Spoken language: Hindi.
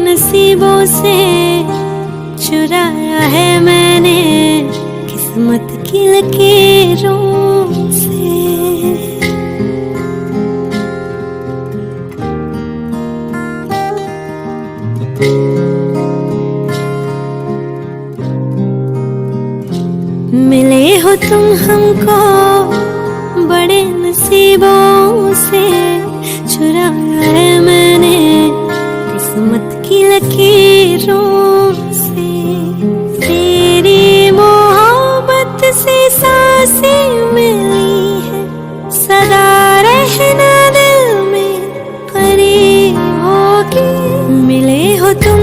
नसीबों से चुराया है मैंने किस्मत की लकीरों से। मिले हो तुम हमको बड़े नसीबों से, चुराया है मैंने किस्मत की लकीरों से। तेरी मोहब्बत से सांसें मिली है, सदा रहना दिल में करीब होगी। मिले हो तुम